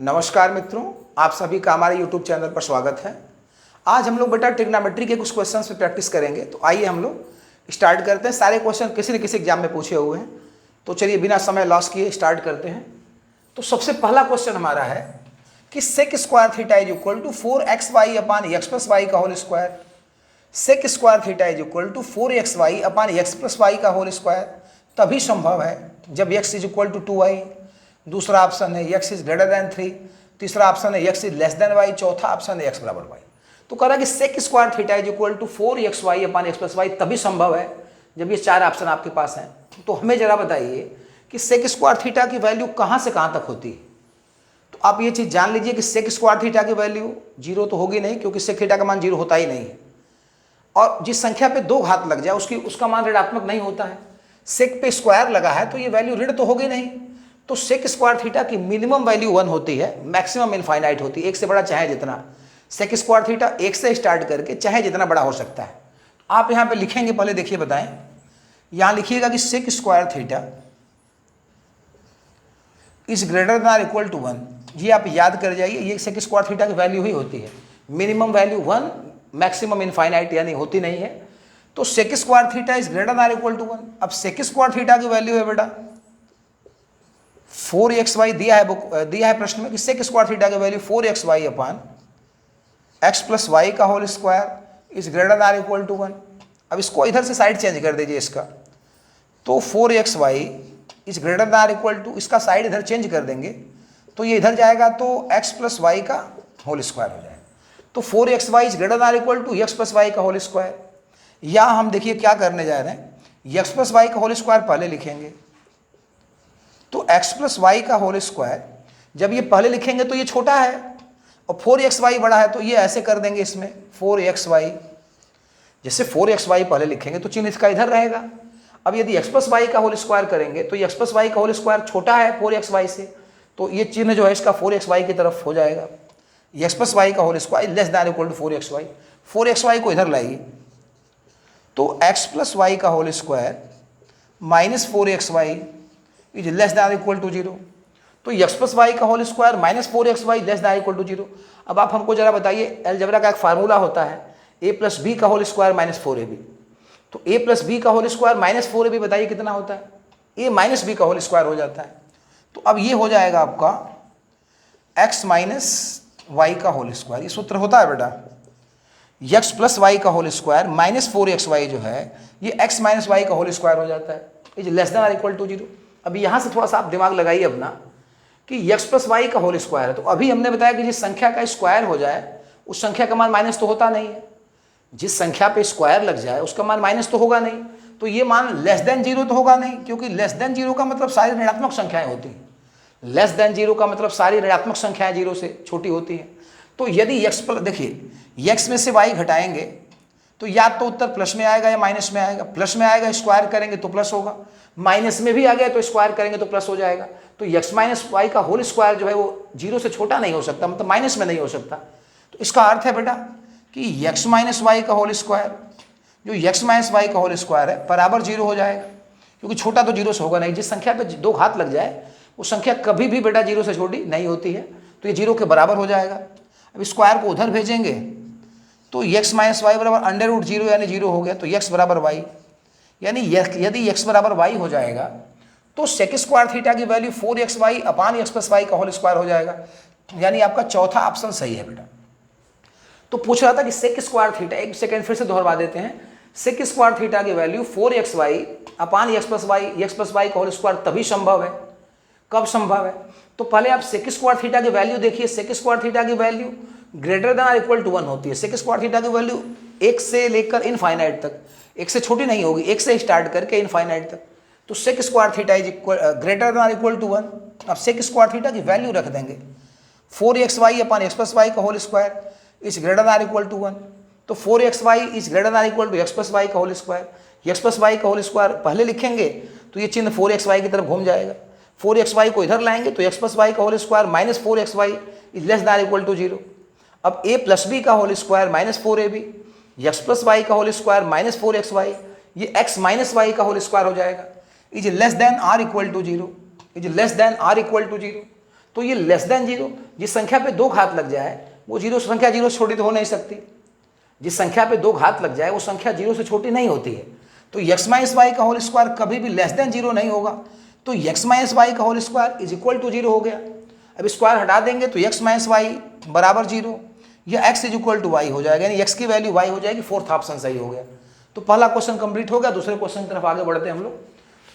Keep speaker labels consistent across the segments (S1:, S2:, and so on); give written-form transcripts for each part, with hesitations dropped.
S1: नमस्कार मित्रों, आप सभी का हमारे YouTube चैनल पर स्वागत है। आज हम लोग बेटा ट्रिग्नोमेट्री के कुछ क्वेश्चंस पे प्रैक्टिस करेंगे। तो आइए हम लोग स्टार्ट करते हैं। सारे क्वेश्चन किसी न किसी एग्जाम में पूछे हुए हैं, तो चलिए बिना समय लॉस किए स्टार्ट करते हैं। तो सबसे पहला क्वेश्चन हमारा है कि sec square theta is equal to 4xy upon x plus y का whole square. Sec square theta is equal to 4xy upon x plus y का होल स्क्वायर तभी संभव है जब x is equal to 2y। दूसरा option है x is greater then 3। तीसरा option है x is less than y। चौथा ऑप्शन है x बराबर y। तो कह रहा है कि sec square theta is equal to 4xy upon x plus y तभी संभव है जब ये चार ऑप्शन आपके पास हैं। तो हमें जरा बताइए कि सेक स्क्वायर थीटा की वैल्यू कहाँ से कहाँ तक होती है। तो आप ये चीज़ जान लीजिए कि सेक स्क्वायर थीटा की वैल्यू जीरो तो होगी नहीं, क्योंकि सेक थीटा का मान जीरो होता ही नहीं है। और जिस संख्या पे दो घात लग जाए उसका मान ऋणात्मक नहीं होता है। सेक पे स्क्वायर लगा है तो ये वैल्यू ऋण तो होगी नहीं। तो सेक स्क्वायर थीटा की मिनिमम वैल्यू 1 होती है, मैक्सिमम इनफाइनाइट होती है, एक से बड़ा चाहे जितना। सेक स्क्वायर थीटा एक से स्टार्ट करके चाहे जितना बड़ा हो सकता है। आप यहाँ पे लिखेंगे, पहले देखिए बताएं, यहाँ लिखिएगा कि sec square theta is greater than equal to 1। ये आप याद कर जाइए, ये सेक स्क्वायर थीटा की वैल्यू ही होती है। मिनिमम वैल्यू 1, मैक्सिमम इनफाइनाइट यानी होती नहीं है। तो sec square theta is greater than equal to 1। अब सेक स्क्वायर थीटा की वैल्यू है बेटा 4xy दिया है प्रश्न में कि सेक स्क्वायर थीटा की value 4xy upon x plus y का whole square is greater than equal to 1। अब इसको इधर से साइड चेंज कर दीजिए इसका। तो 4xy is greater than equal to, इसका साइड इधर चेंज कर देंगे तो ये इधर जाएगा तो x प्लस वाई का होल स्क्वायर हो जाएगा। तो 4xy is greater than equal to x plus y का होल स्क्वायर। या हम देखिए क्या करने जा रहे हैं, x प्लस वाई का होल स्क्वायर पहले लिखेंगे। तो x प्लस वाई का होल स्क्वायर जब ये पहले लिखेंगे तो ये छोटा है और 4xy बड़ा है, तो ये ऐसे कर देंगे इसमें 4xy। जैसे 4xy पहले लिखेंगे तो चिन्ह इसका इधर रहेगा। अब यदि x प्लस वाई का होल स्क्वायर करेंगे तो x प्लस वाई का होल स्क्वायर छोटा है 4xy से, तो ये चिन्ह जो है इसका 4xy की तरफ हो जाएगा। x प्लस वाई का whole square less than equal to 4xy। 4xy को इधर लाइए तो x प्लस वाई का whole square minus 4xy is less than equal to 0। तो x प्लस वाई का whole square minus 4xy less than equal to 0। अब आप हमको जरा बताइए, अलजेब्रा का एक फार्मूला होता है a प्लस बी का होल स्क्वायर माइनस 4ab। तो a प्लस बी का होल स्क्वायर माइनस 4ab बताइए कितना होता है, a माइनस बी का होल स्क्वायर हो जाता है। तो अब ये हो जाएगा आपका x माइनस वाई का होल स्क्वायर। ये सूत्र होता है बेटा, x प्लस वाई का होल स्क्वायर माइनस 4xy जो है ये x माइनस वाई का होल स्क्वायर हो जाता है, is less than equal to 0। अभी यहाँ से थोड़ा सा आप दिमाग लगाइए अपना कि x प्लस वाई का होल स्क्वायर है। तो अभी हमने बताया कि जिस संख्या का स्क्वायर हो जाए उस संख्या का मान माइनस तो होता नहीं है। जिस संख्या पे स्क्वायर लग जाए उसका मान माइनस तो होगा नहीं, तो ये मान लेस देन 0 तो होगा नहीं, क्योंकि लेस देन 0 का मतलब सारी ऋणात्मक संख्याएं होती हैं। लेस देन 0 का मतलब सारी ऋणात्मक संख्याएं 0 से छोटी होती हैं। तो यदि x प्लस, देखिए x में से y घटाएंगे तो या तो उत्तर प्लस में आएगा या माइनस में आएगा। प्लस में आएगा स्क्वायर करेंगे तो प्लस होगा, माइनस में भी आ गया तो स्क्वायर करेंगे तो प्लस हो जाएगा। तो x माइनस वाई का होल स्क्वायर जो है वो 0 से छोटा नहीं हो सकता, मतलब माइनस में नहीं हो सकता। तो इसका अर्थ है बेटा कि x माइनस वाई का होल स्क्वायर, जो x माइनस वाई का होल स्क्वायर है, बराबर 0 हो जाएगा, क्योंकि छोटा तो 0 से होगा नहीं। जिस संख्या पे दो घात लग जाए वो संख्या कभी भी बेटा 0 से छोटी नहीं होती है, तो ये 0 के बराबर हो जाएगा। अब स्क्वायर को उधर भेजेंगे तो x माइनस वाई बराबर अंडर रूट 0 यानी 0 हो गया, तो x बराबर वाई, यानी यदि x बराबर y हो जाएगा तो सेक स्क्वायर थीटा की value 4xy upon x plus y का होल स्क्वायर हो जाएगा। यानी आपका चौथा ऑप्शन सही है बेटा। तो पूछ रहा था कि सेक स्क्वायर थीटा, एक सेकेंड फिर से दोहरा देते हैं, सेक स्क्वायर थीटा की value 4xy upon x plus y का होल स्क्वायर तभी संभव है। कब संभव है? तो पहले आप सेक स्क्वायर थीटा की वैल्यू देखिए। सेक स्क्वायर थीटा की value greater than equal to 1 होती है। सेक स्क्वायर थीटा की वैल्यू 1 से लेकर इनफाइनाइट तक, 1 से छोटी नहीं होगी, 1 से स्टार्ट करके इनफाइनाइट तक। तो sec square theta is greater than equal to 1। अब सेक स्क्वायर थीटा की वैल्यू रख देंगे 4xy upon x plus y का whole square is greater than equal to 1। तो 4xy is greater than equal to x plus y का whole square. x plus y का whole square पहले लिखेंगे तो ये चिन्ह 4xy की तरफ घूम जाएगा। 4xy को इधर लाएंगे तो x प्लस वाई का whole square minus 4xy is less than equal to 0। अब a प्लस बी का whole square minus 4ab, x plus y का होल स्क्वायर माइनस 4xy, ये x माइनस वाई का होल स्क्वायर हो जाएगा, is less than or equal to 0, is less than or equal to 0। तो ये less than zero, जिस संख्या पे 2 घात लग जाए वो जीरो संख्या जीरो से छोटी तो हो नहीं सकती। जिस संख्या पे 2 घात लग जाए वो संख्या जीरो से छोटी नहीं होती है। तो x माइनस वाई का होल स्क्वायर कभी भी लेस देन जीरो नहीं होगा। तो x माइनस वाई का whole square is equal to zero हो गया। अब स्क्वायर हटा देंगे तो x माइनस वाई बराबर जीरो, या x is equal to y हो जाएगा, यानी x की वैल्यू y हो जाएगी। फोर्थ ऑप्शन सही हो गया। तो पहला क्वेश्चन कंप्लीट हो गया। दूसरे क्वेश्चन की तरफ आगे बढ़ते हैं हम लोग।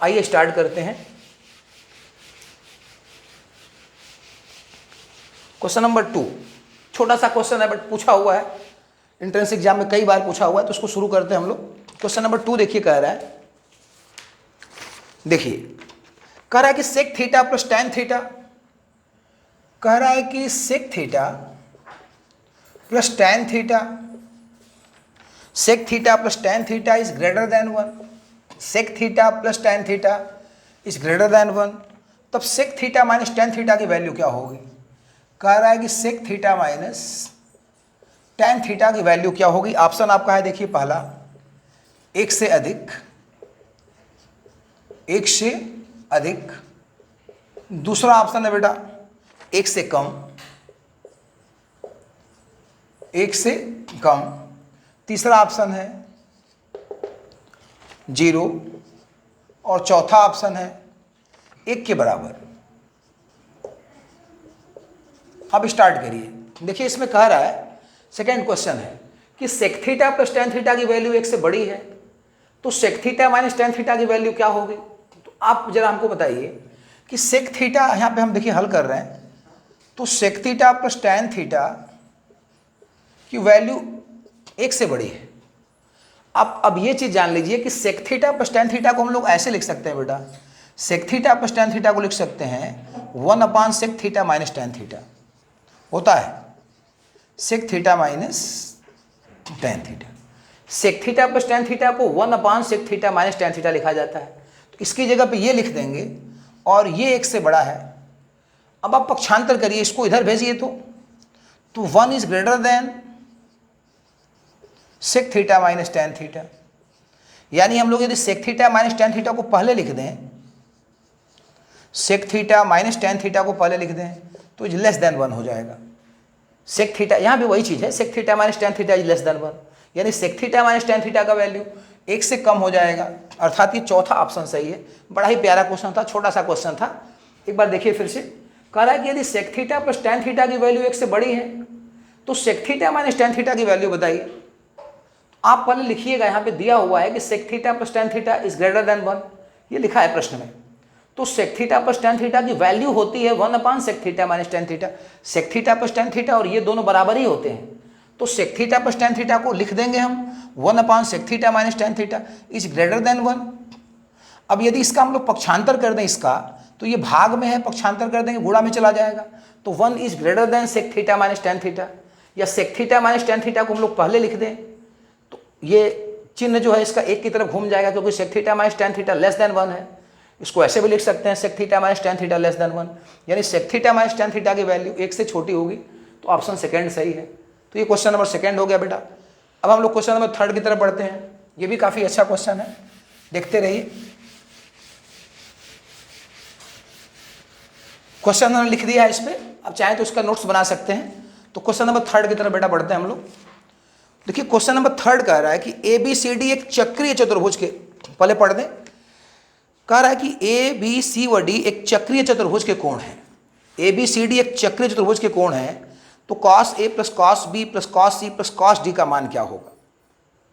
S1: आइए स्टार्ट करते हैं। क्वेश्चन नंबर 2, छोटा सा क्वेश्चन है बट पूछा हुआ है, एंट्रेंस एग्जाम में कई बार पूछा हुआ है, तो उसको शुरू करते हैं हम लोग। क्वेश्चन नंबर 2 देखिए, कह रहा है, देखिए कह रहा है कि sec theta plus tan theta, कह रहा है कि sec theta plus tan theta, sec theta plus tan theta is greater than 1, sec theta plus tan theta is greater than 1, तब sec theta minus tan theta की value क्या होगी। कह रहा है कि sec theta minus tan theta की value क्या होगी। ऑप्शन आपका है, देखिए पहला 1 से अधिक, 1 से अधिक, दूसरा ऑप्शन है बेटा 1 से कम, 1 से कम, तीसरा ऑप्शन है 0 और चौथा ऑप्शन है 1 के बराबर। अब स्टार्ट करिए। देखिए इसमें कह रहा है, सेकेंड क्वेश्चन है कि sec theta plus tan theta की वैल्यू 1 से बड़ी है, तो sec theta minus tan theta की वैल्यू क्या होगी। तो आप जरा हमको बताइए कि सेक थीटा, यहाँ पे हम देखिए हल कर रहे हैं, तो sec theta plus tan theta की वैल्यू 1 से बड़ी है। आप अब ये चीज़ जान लीजिए कि sec theta plus tan theta को हम लोग ऐसे लिख सकते हैं बेटा, sec theta plus tan theta को लिख सकते हैं 1 sec theta minus tan theta होता है, sec theta minus tan theta. Sec theta plus tan theta को 1 sec theta minus tan theta लिखा जाता है। तो इसकी जगह पे ये लिख देंगे और ये 1 से बड़ा है। अब आप पक्षांतर करिए, इसको इधर भेजिए तो 1 is greater than sec theta minus tan theta, यानी हम लोग यदि sec theta minus tan theta को पहले लिख दें, sec theta minus tan theta को पहले लिख दें तो इज लेस देन 1 हो जाएगा। सेक थीटा, यहाँ भी वही चीज़ है, sec theta minus tan theta is less than 1, यानी sec theta minus tan theta का वैल्यू 1 से कम हो जाएगा, अर्थात ये चौथा ऑप्शन सही है। बड़ा ही प्यारा क्वेश्चन था, छोटा सा क्वेश्चन था, एक बार देखिए फिर से। कह रहा है कि यदि sec theta plus tan theta की वैल्यू 1 से बड़ी है तो sec theta minus tan theta की वैल्यू बताइए। आप पहले लिखिएगा, यहाँ पे दिया हुआ है कि sec theta plus tan theta is greater than 1, ये लिखा है प्रश्न में। तो sec theta plus tan theta की वैल्यू होती है 1 sec theta minus tan theta. Sec theta plus tan theta और ये दोनों बराबर ही होते हैं, तो sec theta plus tan theta को लिख देंगे हम 1 sec theta minus tan theta is greater than 1। अब यदि इसका हम लोग पक्षांतर कर दें इसका, तो ये भाग में है, पक्षांतर कर देंगे गुणा में चला जाएगा, तो 1 is greater than sec theta minus tan theta, या sec theta minus tan theta को हम लोग पहले लिख दें तो ये चिन्ह जो है इसका 1 की तरफ घूम जाएगा, क्योंकि sec theta minus tan theta less than 1 है। इसको ऐसे भी लिख सकते हैं, sec theta minus tan theta less than 1, यानी sec theta minus tan theta की वैल्यू 1 से छोटी होगी, तो ऑप्शन सेकंड सही है। तो ये क्वेश्चन नंबर सेकंड हो गया बेटा। अब हम लोग क्वेश्चन नंबर थर्ड की तरफ बढ़ते हैं। ये भी काफ़ी अच्छा क्वेश्चन है, देखते रहिए। क्वेश्चन नंबर लिख दिया है इस पर, अब चाहे तो इसका नोट्स बना सकते हैं। तो क्वेश्चन नंबर थर्ड की तरफ बेटा बढ़ते हैं हम लोग। देखिए क्वेश्चन नंबर थर्ड कह रहा है कि ABCD एक चक्रीय चतुर्भुज के, पहले पढ़ दें, कह रहा है कि ABC व D एक चक्रीय चतुर्भुज के कोण है। ABCD एक चक्रीय चतुर्भुज के कोण है, तो cos A plus cos B plus cos C plus cos D का मान क्या होगा।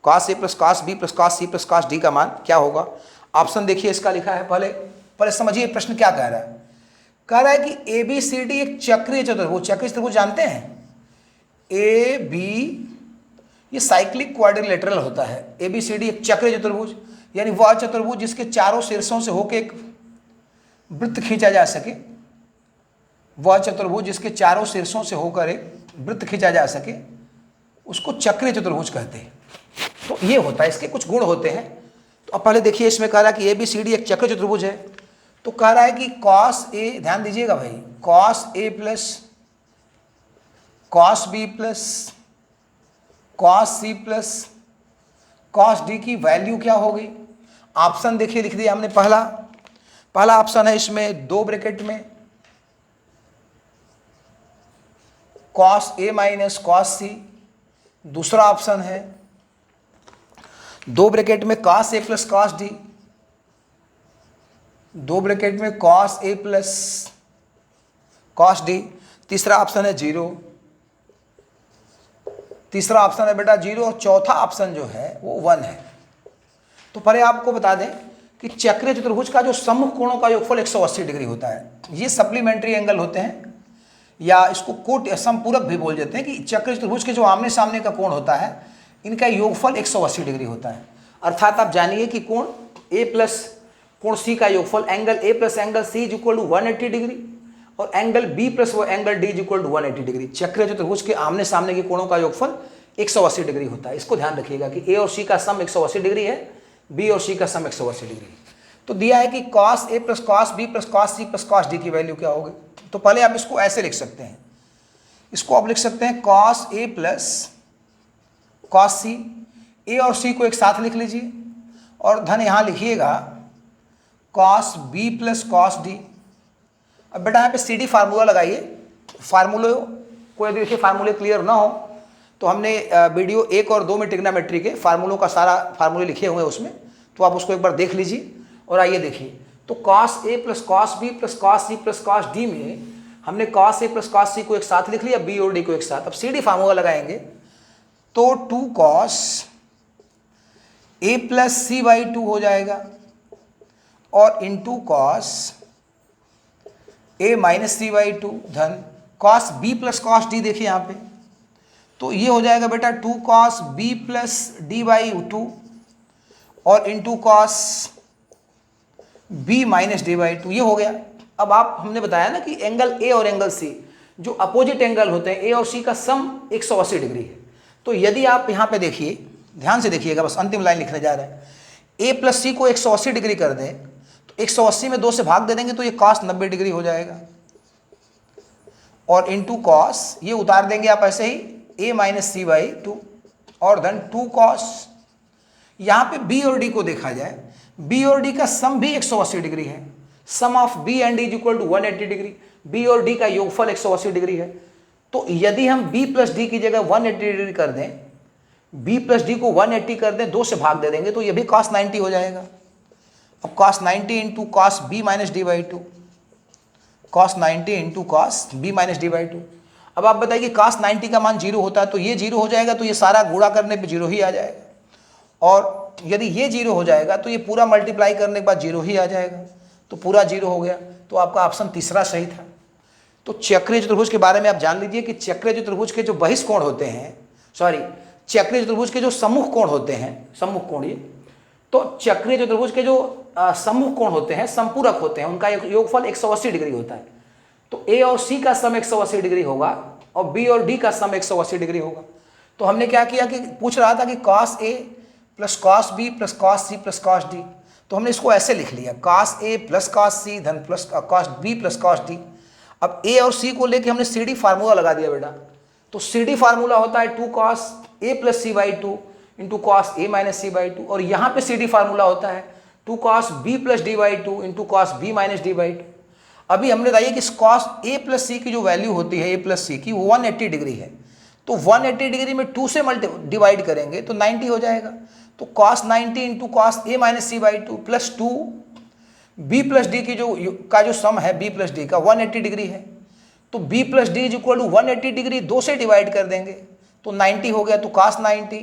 S1: cos A plus cos B plus cos C plus cos D का मान क्या होगा। ऑप्शन देखिए इसका लिखा है, पहले समझिए प्रश्न क्या कह रहा है। कह रहा है कि ABCD एक चक्रीय चतुर्भुज, चक्रीय चतुर्भुज जानते हैं, AB ये साइक्लिक क्वाड्रिलेटरल होता है। ABCD एक चक्रीय चतुर्भुज, यानी वह चतुर्भुज जिसके चारों शीर्षों से होकर एक वृत्त खींचा जा सके, वह चतुर्भुज जिसके चारों शीर्षों से होकर एक वृत्त खींचा जा सके, उसको चक्रीय चतुर्भुज कहते हैं। तो ये होता है, इसके कुछ गुण होते हैं। तो अब पहले देखिए, इसमें कह रहा है कि ABCD एक चक्रीय चतुर्भुज है, तो कह रहा है कि cos A, ध्यान दीजिएगा भाई, cos A plus cos B plus cos C plus cos D की वैल्यू क्या होगी। ऑप्शन देखिए लिख दिया हमने, पहला ऑप्शन है इसमें 2 ब्रैकेट में कॉस ए माइनस कॉस सी दूसरा ऑप्शन है, दो ब्रैकेट में cos A plus cos D, दो ब्रैकेट में cos A plus cos D, तीसरा ऑप्शन है जीरो, तीसरा ऑप्शन है बेटा जीरो, और चौथा ऑप्शन जो है वो 1 है। तो पहले आपको बता दें कि चक्रीय चतुर्भुज का जो सम्मुख कोणों का योगफल 180 डिग्री होता है। ये सप्लीमेंट्री एंगल होते हैं, या इसको कोट समपूरक भी बोल देते हैं, कि चक्रीय चतुर्भुज के जो आमने सामने का कोण होता है इनका योगफल 180 डिग्री होता है। अर्थात आप जानिए कि कोण ए प्लस कोण सी का योगफल angle A plus angle C is equal to 180 degree, और एंगल बी प्लस वो angle D is equal to 180 degree. चक्रीय चतुर्भुज के आमने सामने के कोणों का योगफल 180 डिग्री होता है। इसको ध्यान रखिएगा कि ए और सी का सम 180 डिग्री है, बी और सी का सम 180 डिग्री है। तो दिया है कि cos A plus cos B plus cos C plus cos D की वैल्यू क्या होगी। तो पहले आप इसको ऐसे लिख सकते हैं, इसको आप लिख सकते हैं कॉस ए प्लस कॉस सी, ए और सी को एक साथ लिख लीजिए, और धन यहाँ लिखिएगा cos B plus cos D. अब बेटा यहाँ पे सी डी फार्मूला लगाइए, फार्मूले को यदि देखिए फार्मूले क्लियर ना हो तो हमने वीडियो 1 और 2 में ट्रिग्नोमेट्री के फार्मूलों का सारा फार्मूले लिखे हुए हैं उसमें, तो आप उसको एक बार देख लीजिए। और आइए देखिए, तो cos A plus cos B plus cos C plus cos D में हमने cos A plus cos C को एक साथ लिख लिया, बी और डी को एक साथ। अब सी डी फार्मूला लगाएंगे तो 2 cos A plus C by 2 हो जाएगा, और into cos A minus C by 2 धन cos B plus cos D. देखिए यहाँ पे तो ये हो जाएगा बेटा 2 cos B plus D by 2 और into cos B minus D by 2, ये हो गया। अब आप हमने बताया ना कि एंगल ए और एंगल सी जो अपोजिट एंगल होते हैं, ए और सी का सम 180 डिग्री है। तो यदि आप यहाँ पे देखिए, ध्यान से देखिएगा, बस अंतिम लाइन लिखने जा रहे हैं, ए प्लस सी को 180 डिग्री कर दें तो 180 में 2 से भाग दे देंगे तो ये कॉस 90 डिग्री हो जाएगा, और इंटू कॉस ये उतार देंगे आप ऐसे ही ए माइनस सी बाई 2, और धन 2 कॉस। यहाँ पे बी और डी को देखा जाए, बी और डी का सम भी 180 डिग्री है, sum of B and D is equal to 180 degree, B और डी का योगफल 180 डिग्री है। तो यदि हम बी प्लस डी की जगह 180 डिग्री कर दें, बी प्लस डी को 180 कर दें, 2 से भाग दे देंगे तो ये भी cos 90 हो जाएगा। अब cos 90 into cos B minus D by 2, cos 90 into cos B minus D by 2। अब आप बताइए कि cos 90 का मान 0 होता है तो ये 0 हो जाएगा, तो ये सारा गुणा करने पे 0 ही आ जाएगा, और यदि ये 0 हो जाएगा तो ये पूरा मल्टीप्लाई करने के बाद 0 ही आ जाएगा, तो पूरा 0 हो गया। तो आपका ऑप्शन तीसरा सही था। तो चक्रीय चतुर्भुज के बारे में आप जान लीजिए कि चक्रीय चतुर्भुज के जो बहिष्कोण होते हैं, चक्रीय चतुर्भुज के जो सम्मुख कोण होते हैं, सम्मुख कोण, ये तो चक्रीय चतुर्भुज के जो सम्मुख कोण होते हैं, संपूरक होते हैं, उनका योगफल 180 डिग्री होता है। तो ए और सी का सम 180 डिग्री होगा, और बी और डी का सम 180 डिग्री होगा। तो हमने क्या किया कि पूछ रहा था कि cos A plus cos B plus cos C plus cos D, तो हमने इसको ऐसे लिख लिया, cos A plus cos C धन plus cos B plus cos D. अब ए और सी को लेके हमने सी डी फार्मूला लगा दिया बेटा। तो सी डी फार्मूला होता है 2 cos A plus C by 2 into cos A minus C by 2, और यहाँ पे सी डी फार्मूला होता है 2 cos B plus D by 2 into cos B minus D by 2। अभी हमने बताइए कि कॉस ए प्लस सी की जो वैल्यू होती है, ए प्लस सी की, वो 180 डिग्री है। तो 180 डिग्री में 2 से डिवाइड करेंगे तो 90 हो जाएगा। तो cos 90 into cos A minus C by 2 plus 2 B plus D की जो सम है बी प्लस डी का 180 डिग्री है। तो b plus D is equal to 180 degree 2 से डिवाइड कर देंगे तो 90 हो गया। तो cos 90,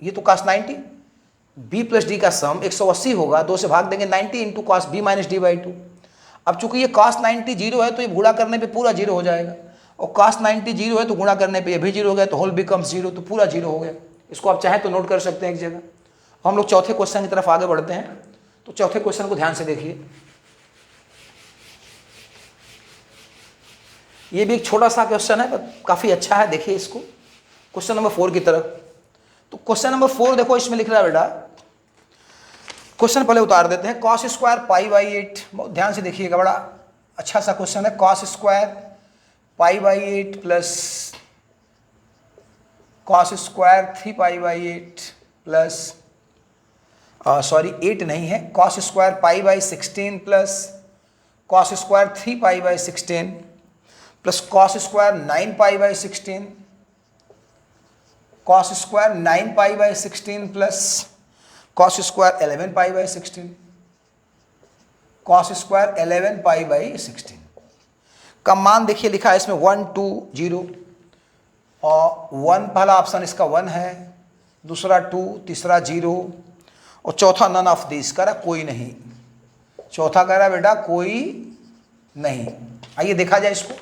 S1: ये तो cos 90, b प्लस डी का सम 180 होगा, 2 से भाग देंगे 90 into cos B minus D by 2। अब चूंकि ये cos 90 0 है तो ये गुणा करने पे पूरा 0 हो जाएगा, और cos 90 0 है तो गुणा करने पे ये भी 0 हो गया, तो होल बिकम्स 0, तो पूरा 0 हो गया। इसको आप चाहें तो नोट कर सकते हैं एक जगह। हम लोग चौथे क्वेश्चन की तरफ आगे बढ़ते हैं। तो चौथे क्वेश्चन को ध्यान से देखिए, ये भी एक छोटा सा क्वेश्चन है पर काफ़ी अच्छा है। देखिए इसको, क्वेश्चन नंबर 4 की तरफ। तो क्वेश्चन नंबर 4 देखो, इसमें लिख रहा है बेटा, क्वेश्चन पहले उतार देते हैं। कॉस स्क्वायर पाई बाई 8, बहुत ध्यान से देखिएगा, बड़ा अच्छा सा क्वेश्चन है। Cos square pi by 8 plus cos square 3 pi by 8 plus 8 नहीं है, cos square pi by 16 plus cos square 3 pi by 16 plus cos square 9π/16, cos square 9π/16 plus cos square 11π/16, cos square 11π/16 का मान देखिए लिखा है इसमें 1 2 0 और 1 पहला ऑप्शन इसका 1 है, दूसरा 2, तीसरा 0 और चौथा नन ऑफ दिस कह रहा कोई नहीं। चौथा कह रहा बेटा कोई नहीं। आइए देखा जाए इसको,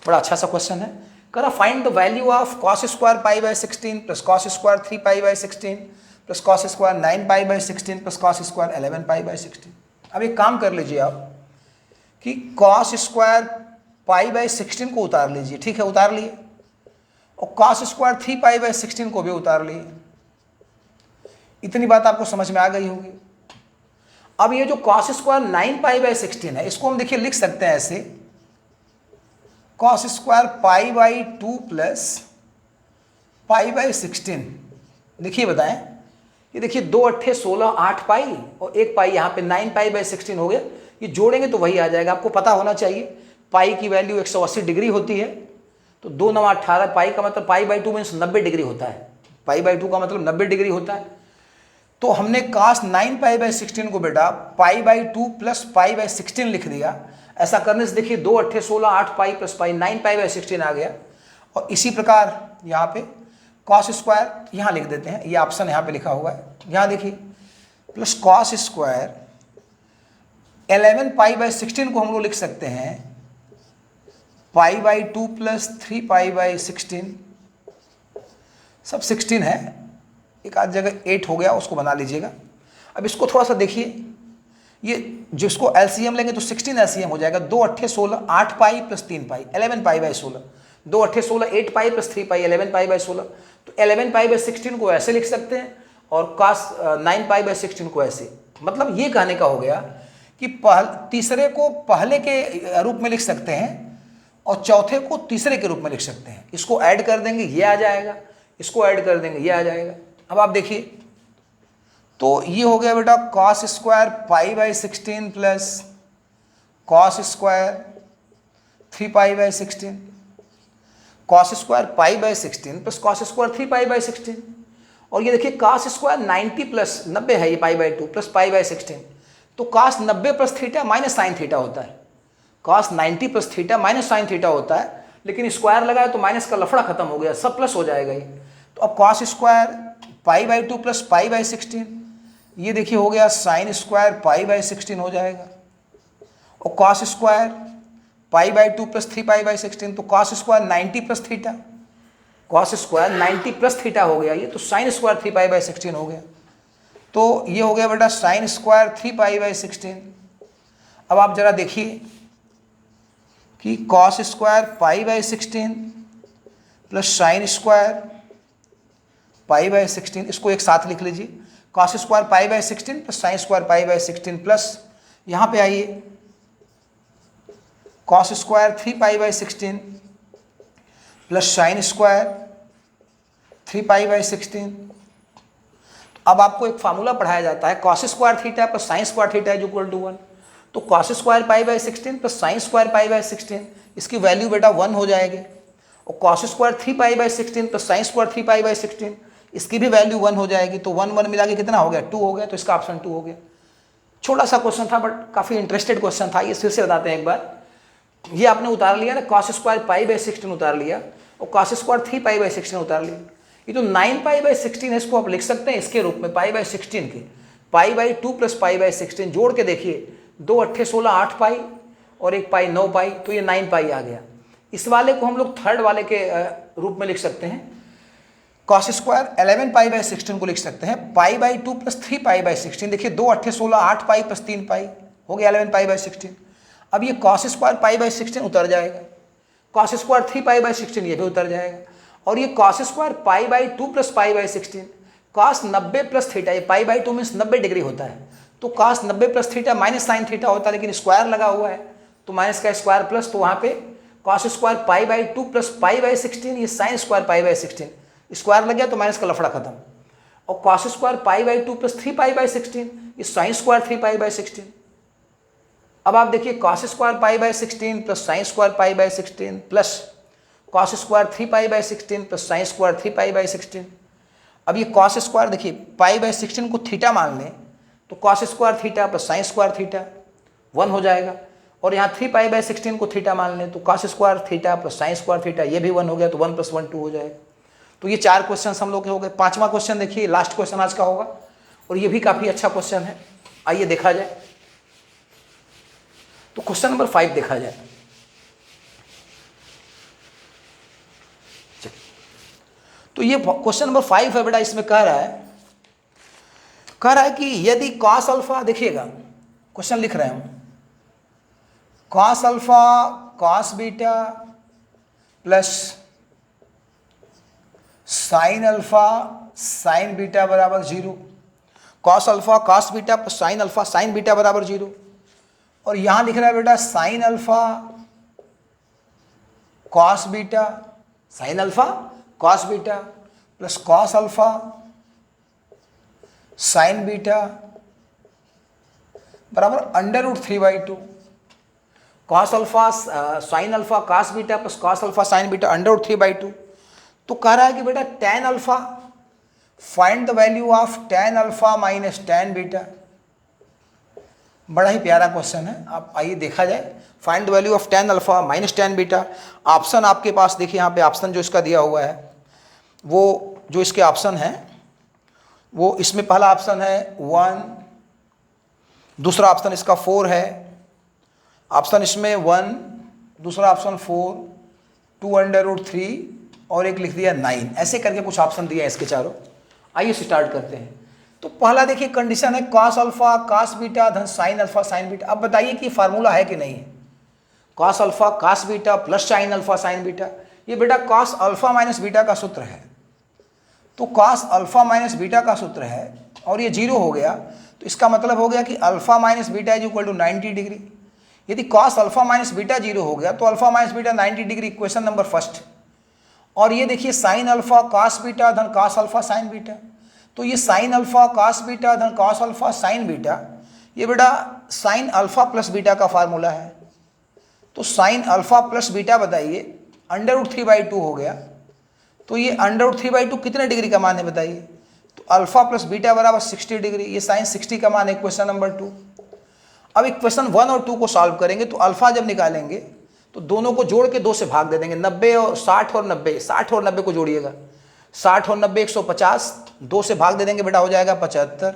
S1: बड़ा अच्छा सा क्वेश्चन है। कह रहा find the value of cos square π/16 plus cos square 3π/16 plus cos square 9π/16 plus cos square 11π/16। अब एक काम कर लीजिए आप कि कॉस स्क्वायर π/16 को उतार लीजिए, ठीक है उतार लिए, और कॉस स्क्वायर 3π/16 को भी उतार लिए। इतनी बात आपको समझ में आ गई होगी। अब ये जो कॉस स्क्वायर 9π/16 है इसको हम देखिए लिख सकते हैं ऐसे, कॉस स्क्वायर π/2 प्लस π/16। देखिए बताएं, ये देखिए 2 8 16 8 पाई और 1 पाई यहाँ पे 9π/16 हो गया। ये जोड़ेंगे तो वही आ जाएगा। आपको पता होना चाहिए पाई की वैल्यू 180 डिग्री होती है, तो 2 9 18 पाई का मतलब π/2 मीन्स 90 डिग्री होता है। π/2 का मतलब 90 डिग्री होता है। तो हमने cos 9π/16 को बेटा π/2 प्लस π/16 लिख दिया। ऐसा करने से देखिए 2 8 16 8 पाई प्लस पाई 9π/16 आ गया। और इसी प्रकार यहाँ पे कॉस स्क्वायर यहाँ लिख देते हैं, ये ऑप्शन यहाँ पे लिखा हुआ है, यहाँ देखिए प्लस कॉस स्क्वायर 11π/16 को हम लोग लिख सकते हैं π/2 प्लस 3π/16। सब 16 है, एक आध जगह 8 हो गया, उसको बना लीजिएगा। अब इसको थोड़ा सा देखिए, ये जिसको एलसीएम लेंगे तो 16 एलसीएम हो जाएगा। 2 8 16 8 पाई प्लस 3 पाई 11π/16, 2 8 16 8 पाई प्लस 3 पाई 11π/16। तो 11π/16 को ऐसे लिख सकते हैं और cos 9π/16 को ऐसे। मतलब ये कहने का हो गया कि तीसरे को पहले के रूप में लिख सकते हैं और चौथे को तीसरे के रूप में लिख सकते हैं। इसको ऐड कर देंगे ये आ जाएगा, इसको ऐड कर देंगे ये आ जाएगा। अब आप देखिए तो ये हो गया बेटा cos square π/16 plus cos square 3π/16, cos square π/16 plus cos square 3π/16। और ये देखिए cos स्क्वायर 90 प्लस 90 है, ये π/2 प्लस π/16। तो cos 90 plus theta minus sine theta होता है। cos 90 plus theta minus sine theta होता है, लेकिन स्क्वायर लगाए तो माइनस का लफड़ा खत्म हो गया, सब प्लस हो जाएगा ये। तो अब cos स्क्वायर π/2 प्लस π/16, ये देखिए हो गया साइन स्क्वायर π/16 हो जाएगा। और cos स्क्वायर π/2 प्लस 3π/16, तो cos square 90 plus theta, cos square 90 plus theta हो गया ये, तो साइन स्क्वायर 3π/16 हो गया। तो ये हो गया बेटा साइन स्क्वायर 3π/16। अब आप जरा देखिए कि cos square π/16 plus sine square π/16, इसको एक साथ लिख लीजिए। cos square π/16 plus sine square π/16 plus यहाँ पे आइए cos square 3π/16 plus sine square 3π/16। अब आपको एक फार्मूला पढ़ाया जाता है cos square theta plus sine square theta is equal to 1। तो cos square π/16 plus sine square π/16, इसकी वैल्यू बेटा 1 हो जाएगी। और cos square 3π/16 plus sine square 3π/16, इसकी भी वैल्यू 1 हो जाएगी। तो 1 1 मिला के कितना हो गया 2 हो गया, तो इसका ऑप्शन 2 हो गया। छोटा सा क्वेश्चन था बट काफ़ी इंटरेस्टेड क्वेश्चन था। ये फिर से बताते हैं एक बार। ये आपने उतार लिया ना, cos स्क्वायर π/16 उतार लिया और cos स्क्वायर 3π/16 उतार लिया। ये तो 9π/16 है, इसको आप लिख सकते हैं इसके रूप में π/16 के, π/2 प्लस π/16 जोड़ के देखिए 2 8 16 8 पाई और 1 पाई 9 पाई, तो ये 9 पाई आ गया। इस वाले को हम लोग थर्ड वाले के रूप में लिख सकते हैं। cos स्क्वायर 11π/16 को लिख सकते हैं π/2 प्लस 3π/16। देखिए 2 8 16 8 पाई प्लस 3 पाई हो गया 11π/16। अब ये cos स्क्वायर π/16 उतर जाएगा, cos स्क्वायर 3π/16 ये भी उतर जाएगा। और ये cos square π/2 plus π/16, cos 90 plus theta, ये π/2 मीन्स 90 डिग्री होता है। तो cos 90 plus theta minus sine theta होता है, लेकिन स्क्वायर लगा हुआ है तो माइनस का स्क्वायर प्लस, तो वहाँ पे cos स्क्वायर π/2 प्लस π/16, ये साइन स्क्वायर π/16, स्क्वायर लग गया तो माइनस का लफड़ा खत्म। और cos स्क्वायर π/2 प्लस 3π/16, ये साइन स्क्वायर 3π/16। अब आप देखिए cos square pi by 16 plus sine square pi by 16 plus cos square 3 pi by 16 plus sine square 3 pi by 16। अब ये कॉस स्क्वायर देखिए पाई बाय 16 को थीटा मान लें तो cos square theta plus sine square theta 1 हो जाएगा, और यहाँ 3 पाई बाय 16 को थीटा मान लें तो cos square theta plus sine square theta ये भी 1 हो गया, तो 1 + 1 2 हो जाएगा। तो ये 4 क्वेश्चन हम लोग के हो गए। 5वां क्वेश्चन देखिए, लास्ट क्वेश्चन आज का होगा, और ये भी काफ़ी अच्छा क्वेश्चन है। आइए देखा जाए। तो क्वेश्चन नंबर 5 देखा जाए। तो ये क्वेश्चन नंबर 5 है बेटा। इसमें कह रहा है कि यदि कॉस अल्फा, देखिएगा क्वेश्चन लिख रहे हैं हम, cos alpha cos beta plus sine alpha sine beta बराबर 0, cos alpha cos beta plus sine alpha sine beta बराबर 0, और यहां लिख रहा है बेटा sine alpha cos beta, sign alpha cos beta plus cos alpha sine beta बराबर √3/2। Cos alpha sign alpha cos beta plus cos alpha sine beta √3/2। तो कह रहा है कि बेटा tan alpha, find the value of tan alpha minus tan beta. बड़ा ही प्यारा question है, आप आइए देखा जाए। Find the value of tan alpha minus tan beta. Option आपके पास देखिए, यहाँ पे ऑप्शन जो इसका दिया हुआ है, वो जो इसके ऑप्शन है वो इसमें पहला ऑप्शन है 1, दूसरा ऑप्शन इसका 4 है, ऑप्शन इसमें 1, दूसरा ऑप्शन 4, 2√3 और एक लिख दिया 9। ऐसे करके कुछ ऑप्शन दिया है इसके चारों। आइए स्टार्ट करते हैं। तो पहला देखिए कंडीशन है कॉस अल्फा कॉस बीटा धन साइन अल्फा साइन बीटा। अब बताइए कि फार्मूला है कि नहीं है। Cos alpha cos beta plus sine alpha sine beta, ये बेटा कॉस अल्फा माइनस बीटा का सूत्र है। तो कॉस अल्फा माइनस बीटा का सूत्र है और ये 0 हो गया, तो इसका मतलब हो गया कि alpha minus beta is equal to 90 degree. यदि कॉस अल्फा माइनस बीटा 0 हो गया तो alpha minus beta 90 degree, equation number first. और ये देखिए साइन अल्फा कॉस बीटा धन कॉस अल्फा साइन बीटा, तो ये साइन अल्फा कॉस बीटा धन कॉस अल्फा साइन बीटा, ये बेटा साइन अल्फा प्लस बीटा का फार्मूला है। तो साइन अल्फा प्लस बीटा बताइए √3/2 हो गया। तो ये √3/2 कितने डिग्री का मान है बताइए। तो अल्फा प्लस बीटा बराबर 60 डिग्री, ये साइन 60 का मान है, क्वेश्चन नंबर 2। अब क्वेश्चन 1 और 2 को सॉल्व करेंगे तो अल्फा जब निकालेंगे तो दोनों को जोड़ के 2 से भाग दे देंगे। 90 और 60 और 90, 60 और 90 को जोड़िएगा, 60 और 90 150, 2 से भाग दे देंगे बेटा हो जाएगा 75।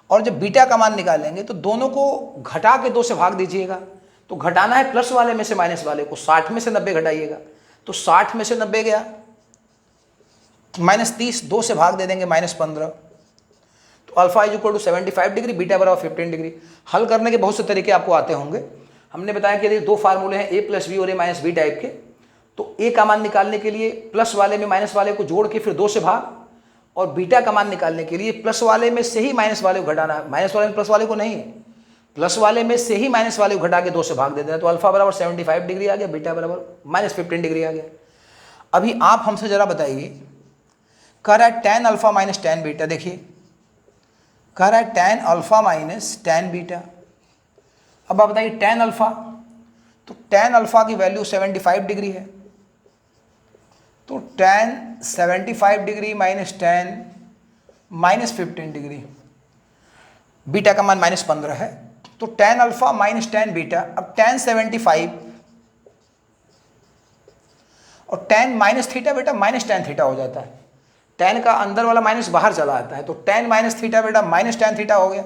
S1: और जब बीटा का मान निकालेंगे तो दोनों को घटा के 2 से भाग दीजिएगा। तो घटाना है प्लस वाले में से माइनस वाले को, 60 में से 90 घटाइएगा, तो 60 में से 90 गया -30, 2 से भाग दे देंगे -15। तो alpha is equal to 75 degree, beta बराबर 15 डिग्री। हल करने के बहुत से तरीके आपको आते होंगे। हमने बताया कि यदि 2 फार्मूले हैं a + b और a - b टाइप के, तो a का मान निकालने के लिए प्लस वाले में माइनस वाले को जोड़ के फिर 2 से भाग, और बीटा का मान निकालने के लिए प्लस वाले में से ही माइनस वाले को घटाना, माइनस वाले में प्लस वाले को नहीं, प्लस वाले में से ही माइनस वाले को घटा के 2 से भाग दे देना। तो अल्फा बराबर 75 डिग्री आ गया, बीटा बराबर -15 डिग्री आ गया। अभी आप हमसे जरा बताइए, कह रहा है tan alpha minus tan beta. देखिए कह रहा है tan alpha minus tan beta. अब आप बताइए tan अल्फा, तो tan अल्फा की वैल्यू 75 डिग्री है, तो tan 75 degree minus tan -15 degree, beta का मान -15 है। तो tan alpha minus tan beta. अब tan 75 और tan माइनस थीटा बेटा माइनस tan थीटा हो जाता है, tan का अंदर वाला माइनस बाहर चला आता है, तो tan माइनस थीटा बेटा माइनस tan थीटा हो गया,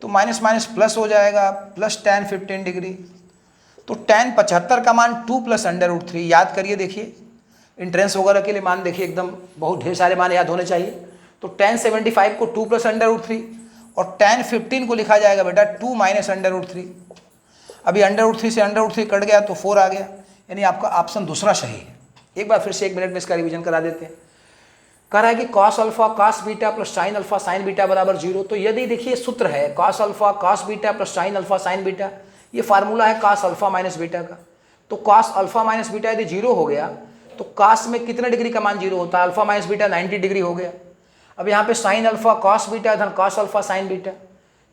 S1: तो माइनस माइनस प्लस हो जाएगा, प्लस tan 15 डिग्री। तो tan 75 का मान 2 + √3। याद करिए, देखिए इंट्रेंस वगैरह के लिए मान देखिए एकदम बहुत ढेर सारे मान याद होने चाहिए। तो tan 75 को 2 + √3 और tan 15 को लिखा जाएगा बेटा 2 - √3। अभी √3 से √3 कट गया तो 4 आ गया, यानी आपका ऑप्शन दूसरा सही है। एक बार फिर से 1 मिनट में इसका रिवीजन करा देते हैं। कह रहा है कि cos alpha cos beta plus sine alpha sine beta बराबर 0। तो यदि देखिए सूत्र है cos alpha cos beta plus sine alpha sine beta, ये फार्मूला है कॉस अल्फा माइनस बीटा का। तो कॉस अल्फा माइनस बीटा यदि 0 हो गया तो कॉस में कितने डिग्री का मान 0 होता है, अल्फा माइनस बीटा 90 डिग्री हो गया। अब यहाँ पे साइन अल्फा कॉस बीटा धन कॉस अल्फा साइन बीटा,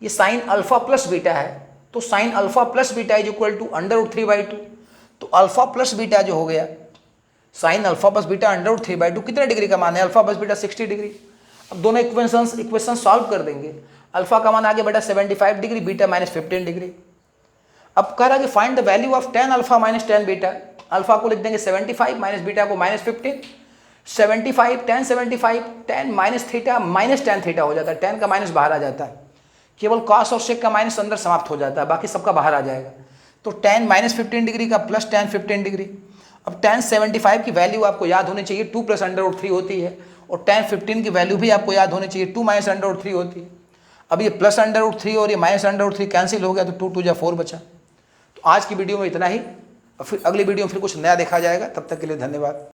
S1: ये साइन अल्फा प्लस बीटा है, तो sine alpha plus beta is equal to √3/2। तो अल्फा प्लस बीटा जो हो गया, साइन अल्फा प्लस बीटा √3/2 कितने डिग्री का मान है? Alpha plus beta 60 degree. अब दोनों इक्वेशन सॉल्व कर देंगे। अल्फा का मान आगे बेटा 75 डिग्री, बीटा -15 डिग्री। अब कह रहा है कि find the value of tan alpha minus tan beta. Alpha को लिख देंगे 75 माइनस बीटा को -15। 75 tan 75 tan minus theta minus tan theta हो जाता है, tan का माइनस बाहर आ जाता है, केवल cos और sec का माइनस अंदर समाप्त हो जाता है, बाकी सबका बाहर आ जाएगा। तो tan -15 डिग्री का प्लस tan 15 डिग्री। अब tan 75 की वैल्यू आपको याद होनी चाहिए 2 + √3 होती है, और tan 15 की वैल्यू भी आपको याद होनी चाहिए 2 - √3 होती है। अब ये प्लस √3 और ये माइनस √3 कैंसिल हो गया, तो 2 × 2 = 4 बचा। तो आज की वीडियो में इतना ही, और फिर अगली वीडियो में फिर कुछ नया देखा जाएगा। तब तक के लिए धन्यवाद।